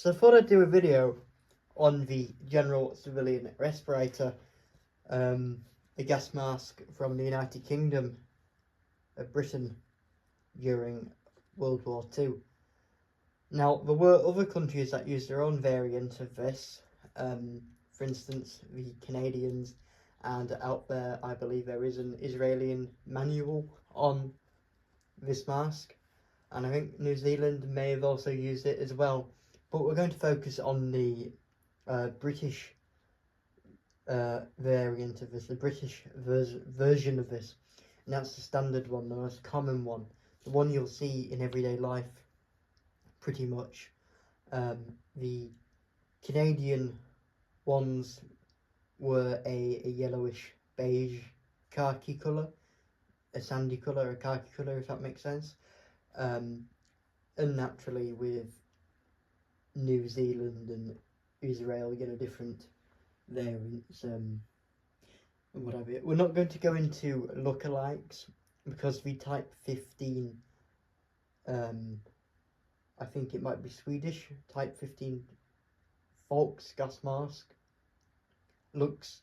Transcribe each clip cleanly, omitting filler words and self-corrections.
So I thought I'd do a video on the General Civilian Respirator, a gas mask from the United Kingdom of Britain during World War II. Now, there were other countries that used their own variant of this, for instance, the Canadians, and out there I believe there is an Israeli manual on this mask, and I think New Zealand may have also used it as well. But we're going to focus on the British variant of this, the British version of this, and that's the standard one, the most common one, the one you'll see in everyday life pretty much. The Canadian ones were a yellowish beige khaki colour, a sandy colour, a khaki colour, if that makes sense. And naturally with New Zealand and Israel, different variants and what have you. We're not going to go into lookalikes because the Type 15, I think it might be Swedish, Type 15 Volks gas mask looks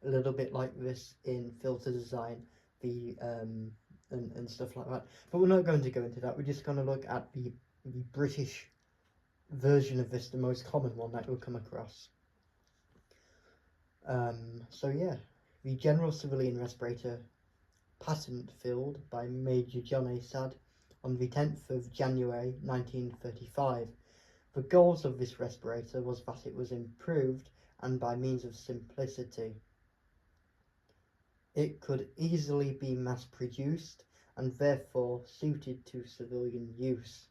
a little bit like this in filter design, the and stuff like that. But we're not going to go into that. We're just going to look at the British version of this, the most common one that you'll come across. So yeah, the General Civilian Respirator, patent filled by Major John A. Sadd on the 10th of January 1935. The goals of this respirator was that it was improved and by means of simplicity. It could easily be mass-produced and therefore suited to civilian use.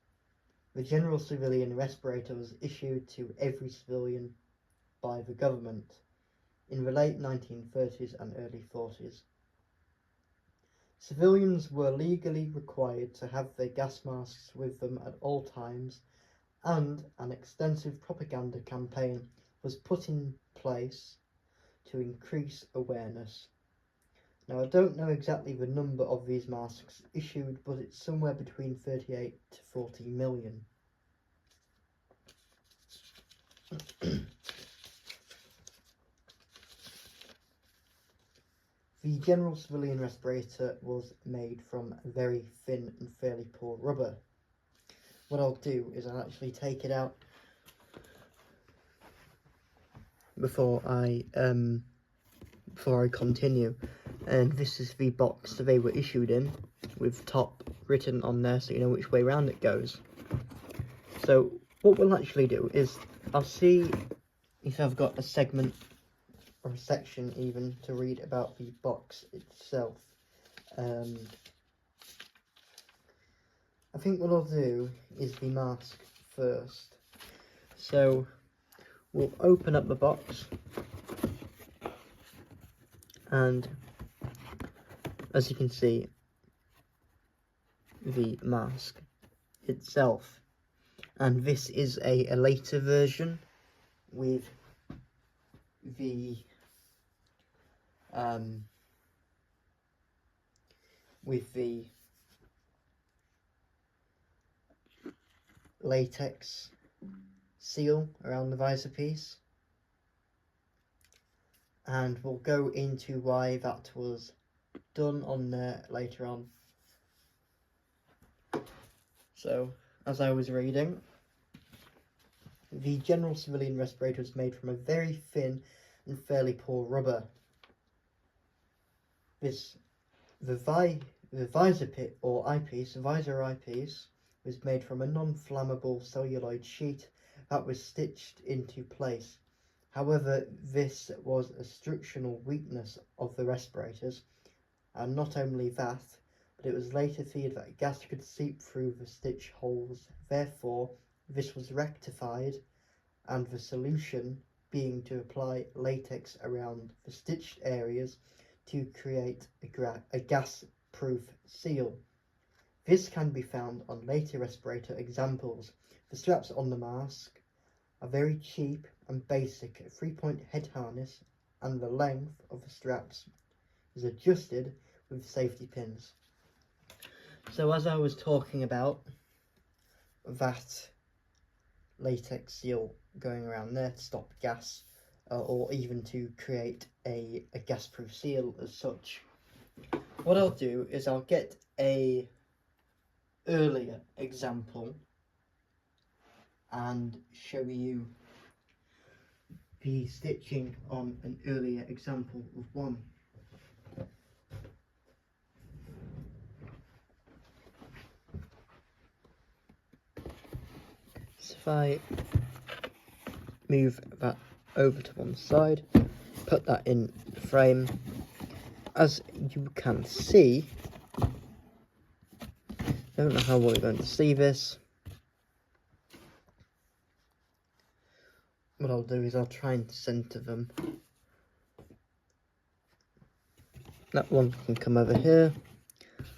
The General Civilian Respirator was issued to every civilian by the government in the late 1930s and early 40s. Civilians were legally required to have their gas masks with them at all times, and an extensive propaganda campaign was put in place to increase awareness. Now, I don't know exactly the number of these masks issued, but it's somewhere between 38 to 40 million. The General Civilian Respirator was made from very thin and fairly poor rubber. What I'll do is I'll actually take it out before I continue. And this is the box that they were issued in, with top written on there so you know which way round it goes. So what we'll actually do is I'll see if I've got a segment or a section even to read about the box itself. I think what I'll do is the mask first. So we'll open up the box, and as you can see, the mask itself, and this is a later version with the latex seal around the visor piece, and we'll go into why that was done on there later on. So, as I was reading, the General Civilian Respirator is made from a very thin and fairly poor rubber. The visor pit or eyepiece, visor eyepiece, was made from a non-flammable celluloid sheet that was stitched into place. However, this was a structural weakness of the respirators, and not only that, but it was later feared that gas could seep through the stitch holes. Therefore, this was rectified, and the solution being to apply latex around the stitched areas to create a gas-proof seal. This can be found on later respirator examples. The straps on the mask are very cheap and basic, a 3-point head harness, and the length of the straps is adjusted with safety pins. So as I was talking about, that latex seal going around there to stop gas, or even to create a gas-proof seal as such. What I'll do is I'll get a earlier example and show you the stitching on an earlier example of one. So if I move that over to one side, put that in the frame, as you can see, I don't know how well you're going to see this. What I'll do is I'll try and center them. That one can come over here,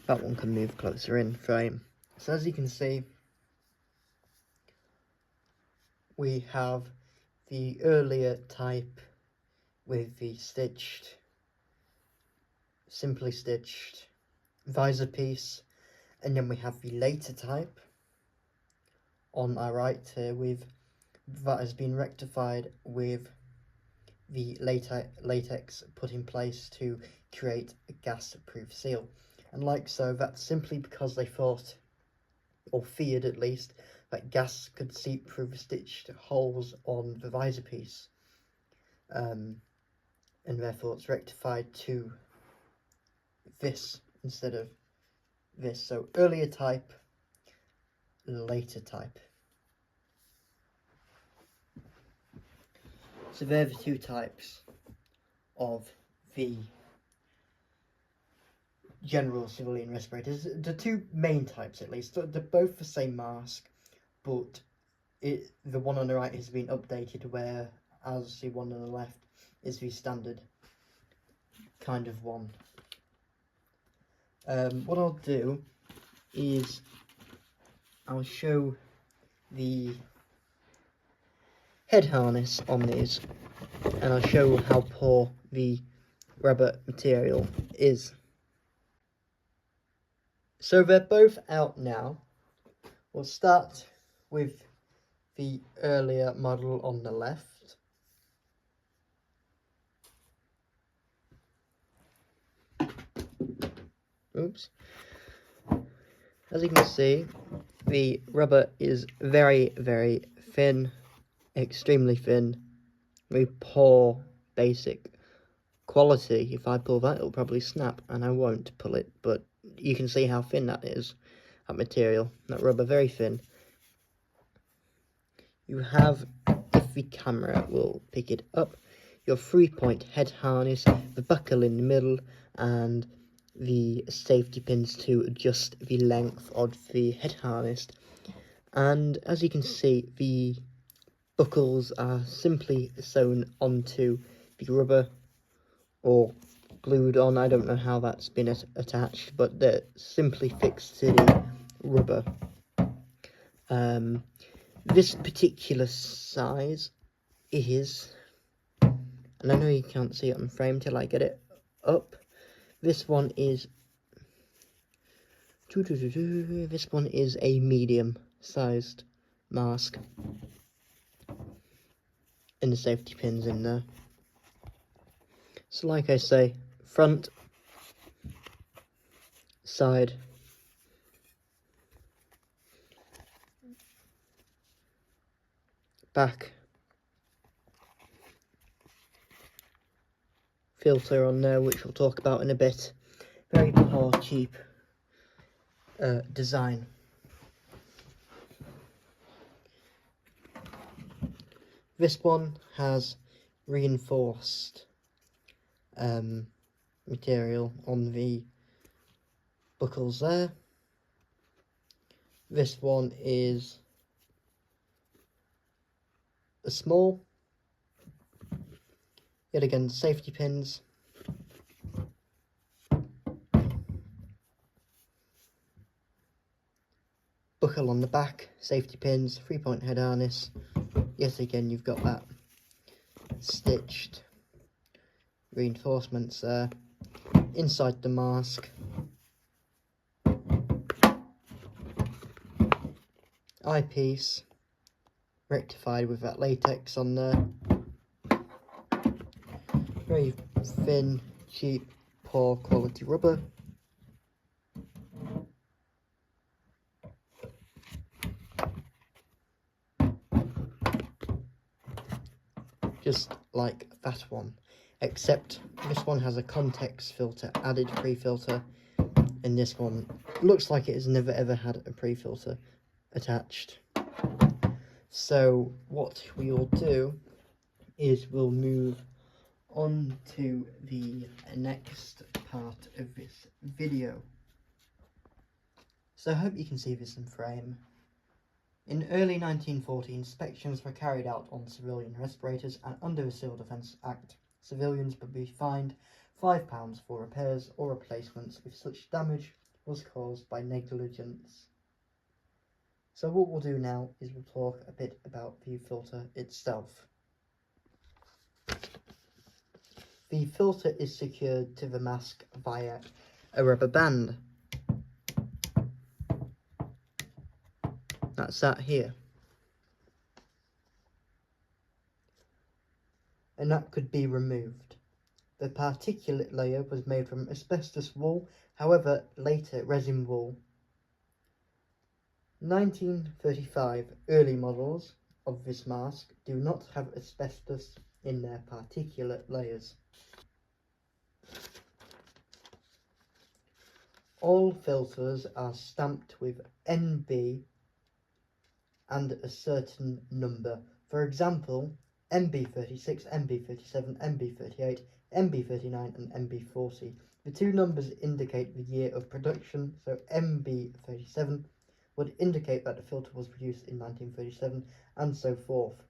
that one can move closer in frame. So as you can see, we have the earlier type with the stitched, simply stitched visor piece, and then we have the later type on our right here with that has been rectified with the latex put in place to create a gas-proof seal. And like so, that's simply because they thought, or feared at least, that gas could seep through the stitched holes on the visor piece, and therefore it's rectified to this instead of this. So earlier type, later type. So they're the two types of the General Civilian Respirators. The two main types, at least. They're both the same mask, but the one on the right has been updated, whereas the one on the left is the standard kind of one. What I'll do is I'll show the head harness on these, and I'll show how poor the rubber material is. So they're both out now. We'll start with the earlier model on the left. Oops. As you can see, the rubber is very, very thin, extremely thin, very poor basic quality. If I pull that, it'll probably snap, and I won't pull it, but you can see how thin that is, that material, that rubber, very thin. You have, if the camera will pick it up, your 3-point head harness, the buckle in the middle, and the safety pins to adjust the length of the head harness. And as you can see, the buckles are simply sewn onto the rubber or glued on. I don't know how that's been attached, but they're simply fixed to the rubber. This particular size is, and I know you can't see it on frame till I get it up, this one is a medium sized mask, and the safety pins in there. So like I say, front, side, back, filter on there, which we'll talk about in a bit. Very poor, cheap design. This one has reinforced material on the buckles there. This one is a small, yet again safety pins, buckle on the back, safety pins, 3-point head harness. Yet again you've got that stitched reinforcements there. Inside the mask, eyepiece, rectified with that latex on there. Very thin, cheap, poor quality rubber. Just like that one, except this one has a context filter added, pre-filter, and this one looks like it has never ever had a pre-filter attached. So what we'll do is we'll move on to the next part of this video. So I hope you can see this in frame. In early 1940, inspections were carried out on civilian respirators, and under the Civil Defence Act, civilians would be fined £5 for repairs or replacements if such damage was caused by negligence. So what we'll do now is we'll talk a bit about the filter itself. The filter is secured to the mask via a rubber band. That's that here. And that could be removed. The particulate layer was made from asbestos wool, however later resin wool. 1935 early models of this mask do not have asbestos in their particulate layers. All filters are stamped with NB and a certain number. For example, MB36, MB37, MB38, MB39 and MB40. The two numbers indicate the year of production, so MB37 would indicate that the filter was produced in 1937, and so forth.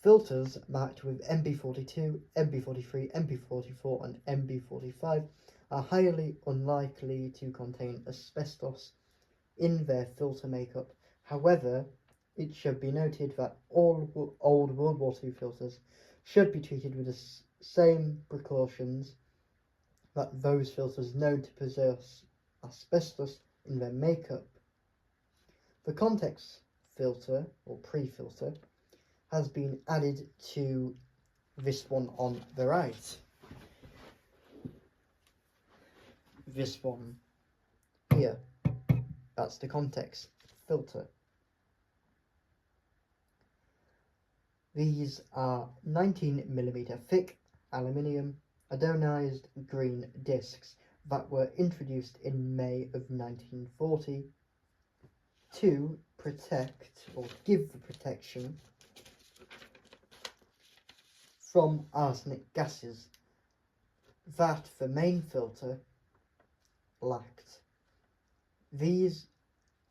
Filters marked with MB42, MB43, MB44 and MB45 are highly unlikely to contain asbestos in their filter makeup. However, it should be noted that all old World War II filters should be treated with the same precautions that those filters known to possess asbestos in their makeup. The context filter, or pre-filter, has been added to this one on the right. This one here, that's the context filter. These are 19mm thick aluminium anodized green discs that were introduced in May of 1940 to protect or give the protection from arsenic gases that the main filter lacked. These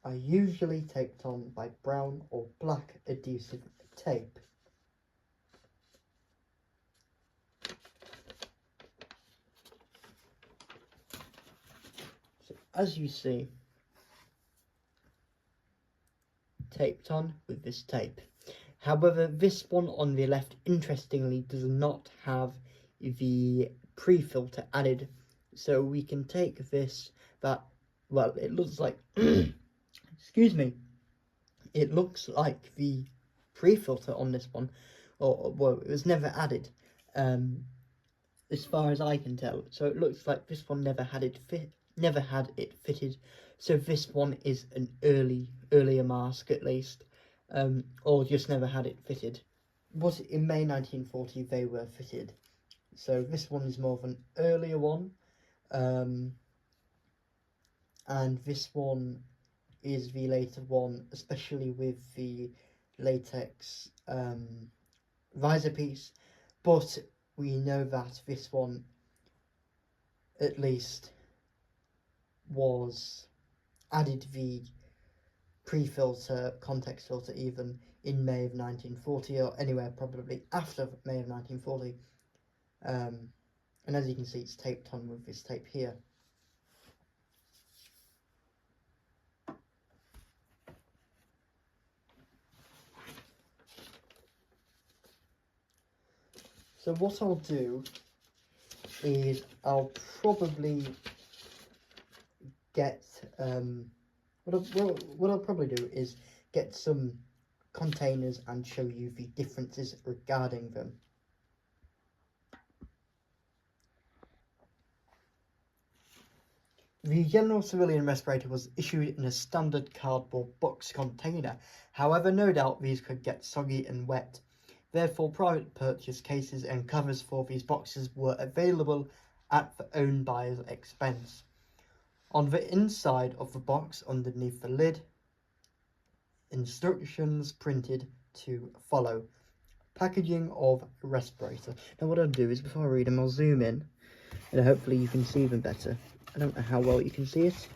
are usually taped on by brown or black adhesive tape. So as you see, taped on with this tape. However, this one on the left, interestingly, does not have the pre-filter added. So we can take this, well, it looks like, excuse me, it looks like the pre-filter on this one, well, it was never added, as far as I can tell. So it looks like this one never had it fitted. So this one is an earlier mask at least, or just never had it fitted. But in May 1940 they were fitted. So this one is more of an earlier one, and this one is the later one, especially with the latex visor piece. But we know that this one at least was added the pre-filter, context filter even, in May of 1940, or anywhere probably after May of 1940. And as you can see, it's taped on with this tape here. So what I'll do is I'll probably get what I'll probably do is get some containers and show you the differences regarding them. The General Civilian Respirator was issued in a standard cardboard box container. However, no doubt these could get soggy and wet. Therefore, private purchase cases and covers for these boxes were available at the own buyer's expense. On the inside of the box, underneath the lid, instructions printed to follow. Packaging of respirator. Now what I'll do is, before I read them, I'll zoom in and hopefully you can see them better. I don't know how well you can see it.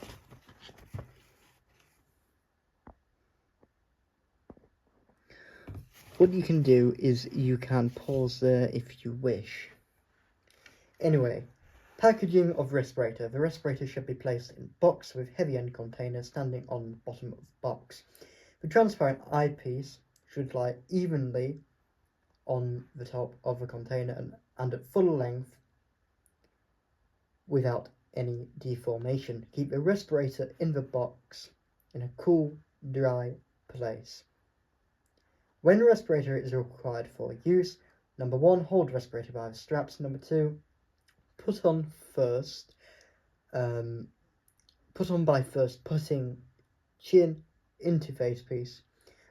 What you can do is you can pause there if you wish. Anyway, packaging of respirator. The respirator should be placed in a box with heavy end container standing on the bottom of the box. The transparent eyepiece should lie evenly on the top of the container and at full length without any deformation. Keep the respirator in the box in a cool, dry place. When the respirator is required for use, number 1, hold respirator by the straps. Number 2, put on by first putting chin into facepiece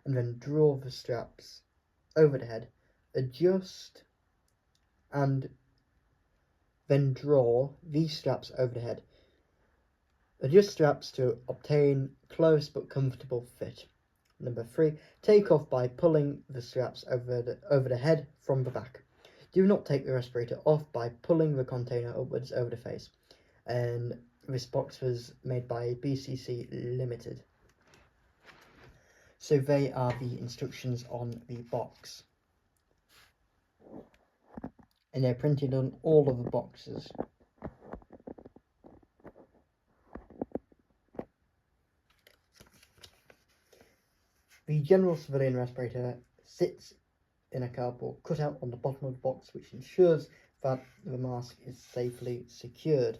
and then draw the straps over the head. Adjust and then draw these straps over the head. Adjust straps to obtain close but comfortable fit. Number 3, take off by pulling the straps over the head from the back. Do not take the respirator off by pulling the container upwards over the face. And this box was made by BCC Limited. So they are the instructions on the box. And they're printed on all of the boxes. The General Civilian Respirator sits in a cardboard cutout on the bottom of the box, which ensures that the mask is safely secured.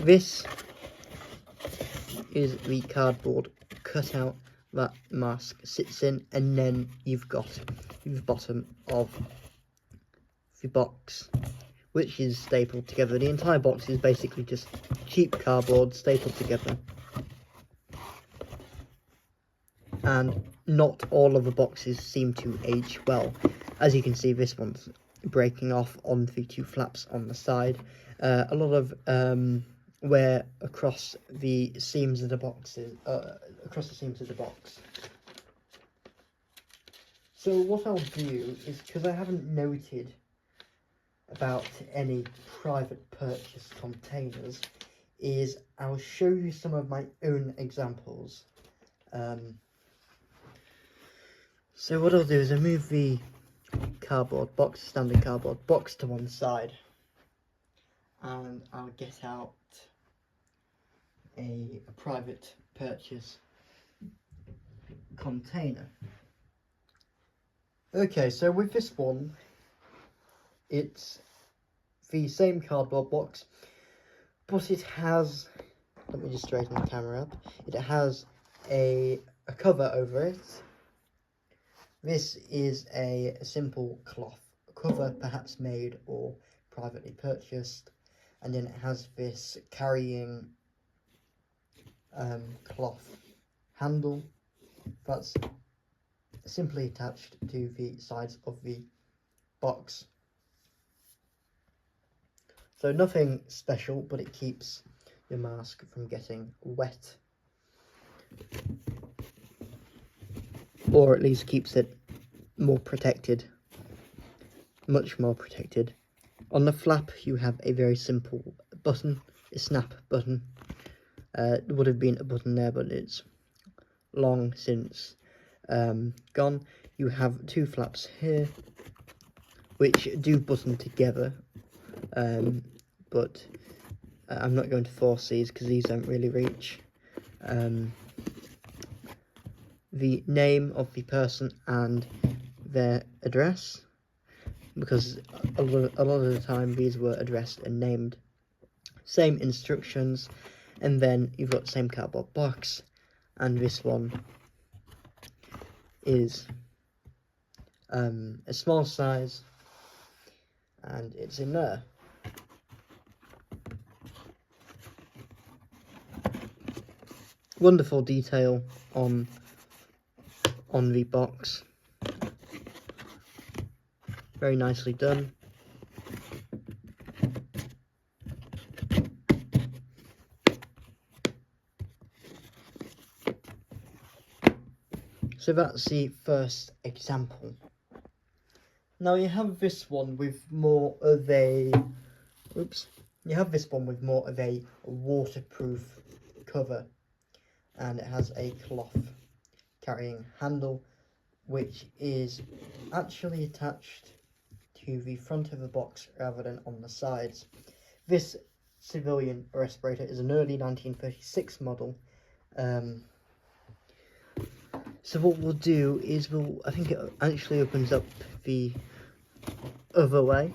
This is the cardboard cutout that mask sits in, and then you've got the bottom of the box, which is stapled together. The entire box is basically just cheap cardboard stapled together, and not all of the boxes seem to age well. As you can see, this one's breaking off on the 2 flaps on the side. A lot of wear across the seams of the boxes, So what I'll do is, because I haven't noted about any private purchase containers, is I'll show you some of my own examples. So what I'll do is I'll move the standard cardboard box to one side, and I'll get out a private purchase container. Okay, so with this one, it's the same cardboard box, but it has, let me just straighten the camera up, it has a cover over it. This is a simple cloth cover, perhaps made or privately purchased, and then it has this carrying cloth handle that's simply attached to the sides of the box. So nothing special, but it keeps your mask from getting wet, or at least keeps it more protected, much more protected. On the flap you have a very simple button, a snap button. There would have been a button there, but it's long since gone. You have 2 flaps here which do button together, but I'm not going to force these because these don't really reach. The name of the person and their address, because a lot of the time these were addressed and named. Same instructions, and then you've got the same cardboard box, and this one is a small size, and it's in there. Wonderful detail on the box. Very nicely done. So that's the first example. Now you have this one with more of a waterproof cover, and it has a cloth carrying handle which is actually attached to the front of the box rather than on the sides. This civilian respirator is an early 1936 model. So what we'll do is I think it actually opens up the other way.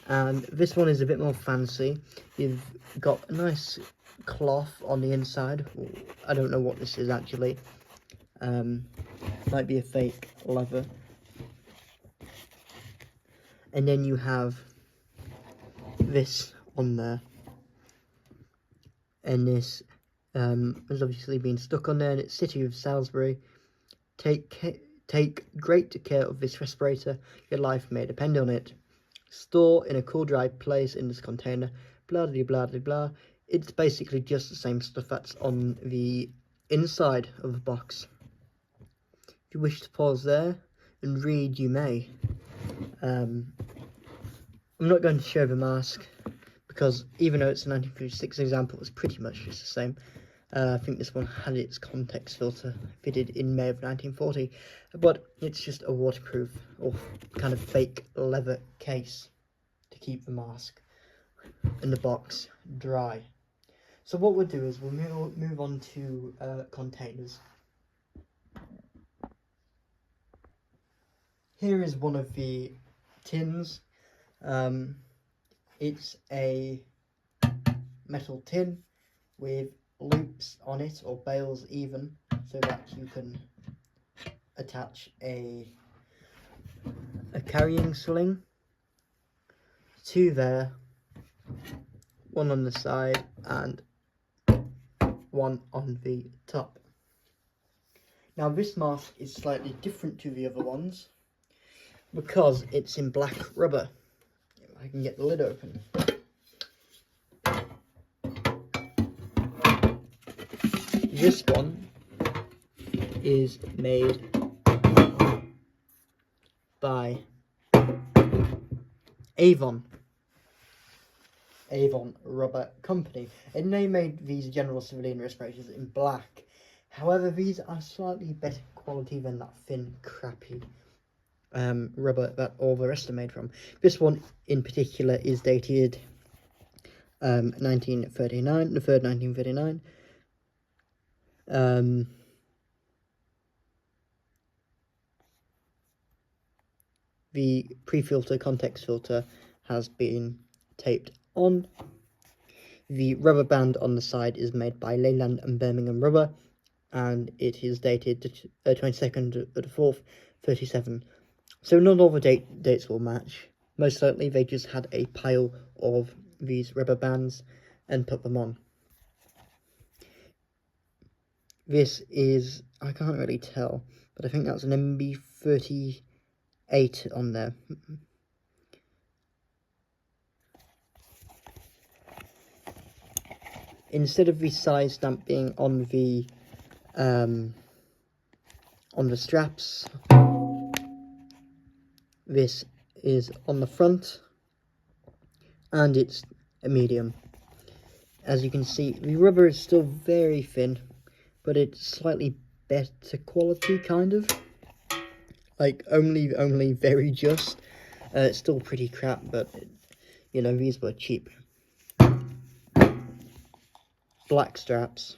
And this one is a bit more fancy. You've got a nice cloth on the inside. I don't know what this is actually. Might be a fake leather. And then you have this on there. And this has obviously been stuck on there, and it's City of Salisbury. Take great care of this respirator. Your life may depend on it. Store in a cool, dry place in this container. Blah blah blah blah blah. It's basically just the same stuff that's on the inside of the box. If you wish to pause there and read, you may. I'm not going to show the mask because even though it's a 1956 example, it's pretty much just the same. I think this one had its context filter fitted in May of 1940, but it's just a waterproof or kind of fake leather case to keep the mask and the box dry. So what we'll do is we'll move on to containers. Here is one of the tins. It's a metal tin with loops on it, or bales even, so that you can attach a carrying sling to there, one on the side and one on the top. Now this mask is slightly different to the other ones because it's in black rubber. If I can get the lid open. This one is made by Avon Rubber Company, and they made these General Civilian Respirators in black. However, these are slightly better quality than that thin, crappy rubber that all the rest are made from. This one in particular is dated 1939, the 3rd 1939. The pre-filter context filter has been taped on. The rubber band on the side is made by Leyland and Birmingham Rubber, and it is dated 22nd of the 4th, 37. So not all the dates will match. Most likely they just had a pile of these rubber bands and put them on. This is, I can't really tell, but I think that's an MB38 on there. Instead of the size stamp being on the straps, this is on the front, and it's a medium. As you can see, the rubber is still very thin, but it's slightly better quality, kind of. Like, only very just. It's still pretty crap, but, you know, these were cheap. Black straps.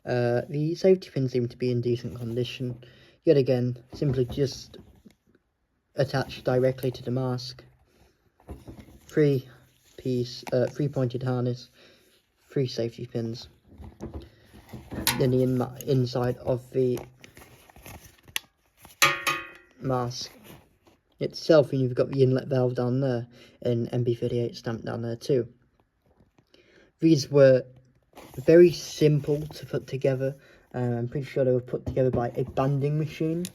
The safety pins seem to be in decent condition. Yet again, simply just attached directly to the mask. 3-piece, 3-pointed harness, 3 safety pins. Then the inside of the mask itself, and you've got the inlet valve down there, and MB38 stamped down there too. These were very simple to put together. I'm pretty sure they were put together by a banding machine.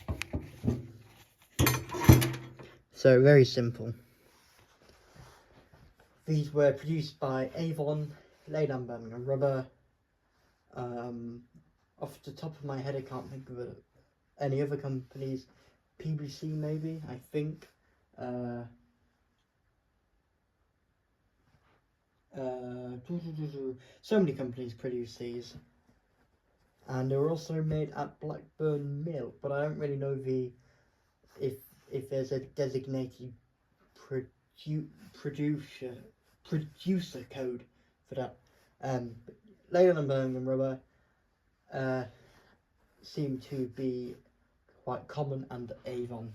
So very simple. These were produced by Avon, Leyland Birmingham Rubber. Off the top of my head, I can't think of any other companies. PBC maybe, I think. So many companies produce these, and they were also made at Blackburn Mill, but I don't really know if there's a designated producer code for that. Leyland and Birmingham Rubber seem to be quite common, and Avon.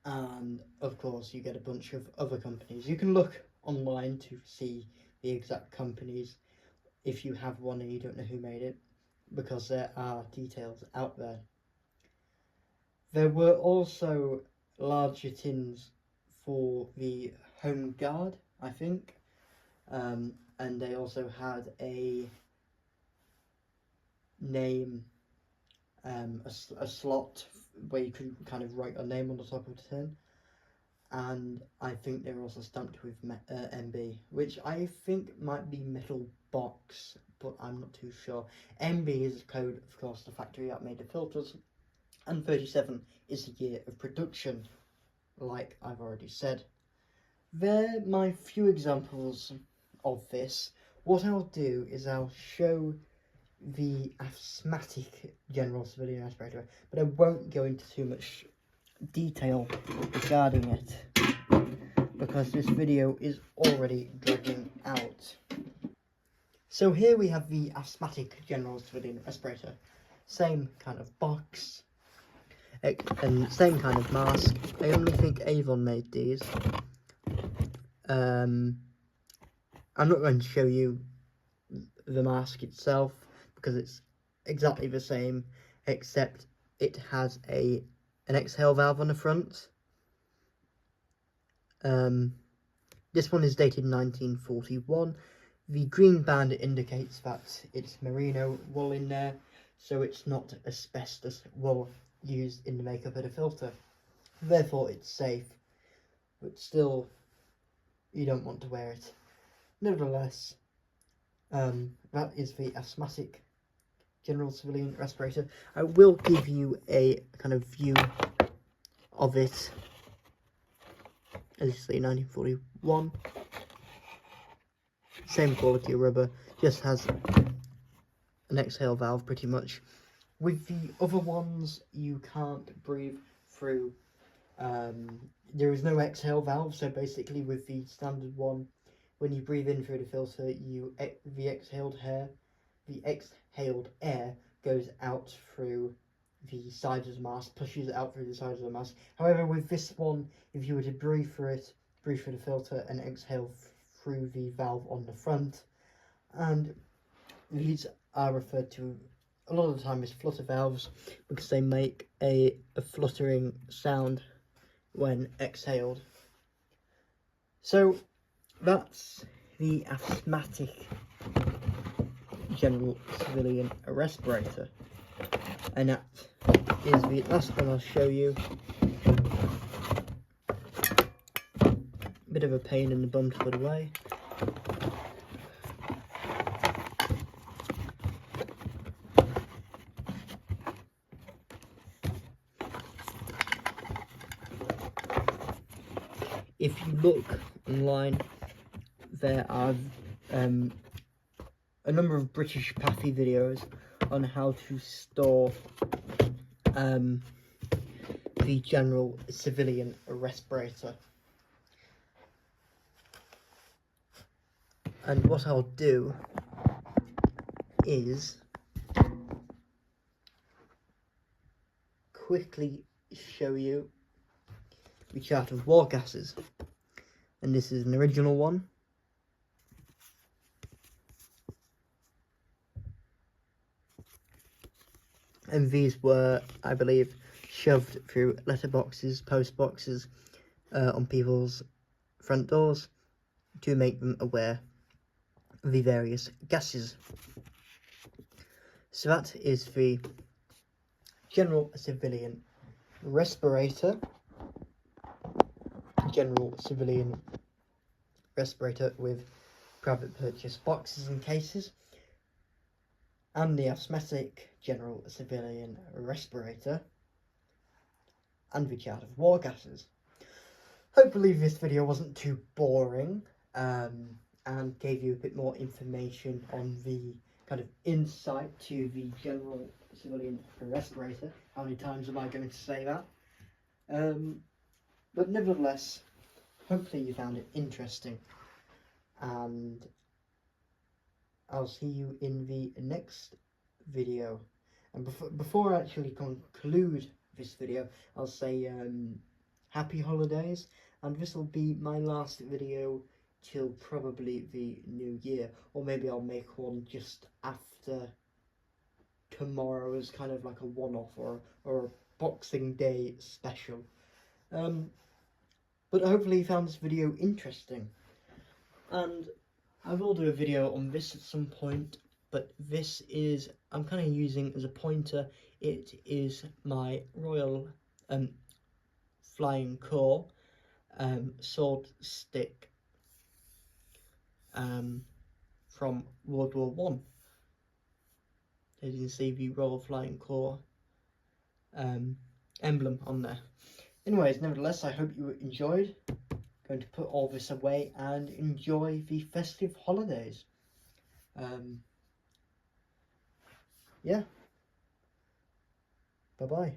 And of course you get a bunch of other companies. You can look online to see the exact companies if you have one and you don't know who made it, because there are details out there. There were also larger tins for the Home Guard, I think, and they also had a name, a slot where you could kind of write a name on the top of the tin, and I think they were also stamped with MB, which I think might be metal box, but I'm not too sure. MB is the code, of course, the factory that made the filters, and 37 is the year of production, like I've already said. They're my few examples of this. What I'll do is I'll show the asthmatic General Civilian Respirator, but I won't go into too much detail regarding it, because this video is already dragging out. So here we have the asthmatic General Civilian Respirator. Same kind of box, and same kind of mask. I only think Avon made these. I'm not going to show you the mask itself, because it's exactly the same, except it has an exhale valve on the front. This one is dated 1941. The green band indicates that it's merino wool in there, so it's not asbestos wool used in the makeup of the filter. Therefore it's safe, but still you don't want to wear it. Nevertheless, that is the asthmatic General Civilian Respirator. I will give you a kind of view of it. As you see, 1941. Same quality of rubber, just has an exhale valve pretty much. With the other ones, you can't breathe through. There is no exhale valve, so basically with the standard one, when you breathe in through the filter, the exhaled air goes out through the sides of the mask, pushes it out through the sides of the mask. However, with this one, if you were to breathe through the filter and exhale through the valve on the front, and these are referred to a lot of the time as flutter valves, because they make a fluttering sound when exhaled. So that's the asthmatic General Civilian Respirator, and that is the last one I'll show you. Bit of a pain in the bum to put away. If you look online, there are a number of British Pathy videos on how to store the General Civilian Respirator. And what I'll do is quickly show you the chart of war gases, and this is an original one. And these were, I believe, shoved through letterboxes, post boxes, on people's front doors to make them aware of the various gases. So that is the General Civilian Respirator. General Civilian Respirator with private purchase boxes and cases, and the asthmatic General Civilian Respirator, and the chart of war gases. Hopefully this video wasn't too boring, and gave you a bit more information on the kind of insight to the General Civilian Respirator. How many times am I going to say that? But nevertheless, hopefully you found it interesting, and I'll see you in the next video. And before I actually conclude this video, I'll say happy holidays, and this will be my last video till probably the new year, or maybe I'll make one just after tomorrow as kind of like a one-off or a Boxing Day special. But hopefully you found this video interesting, and I will do a video on this at some point, but this is, I'm kind of using as a pointer. It is my Royal Flying Corps sword stick from World War One. As you can see, the Royal Flying Corps emblem on there. Anyways, nevertheless, I hope you enjoyed. Going to put all this away and enjoy the festive holidays. Yeah. Bye-bye.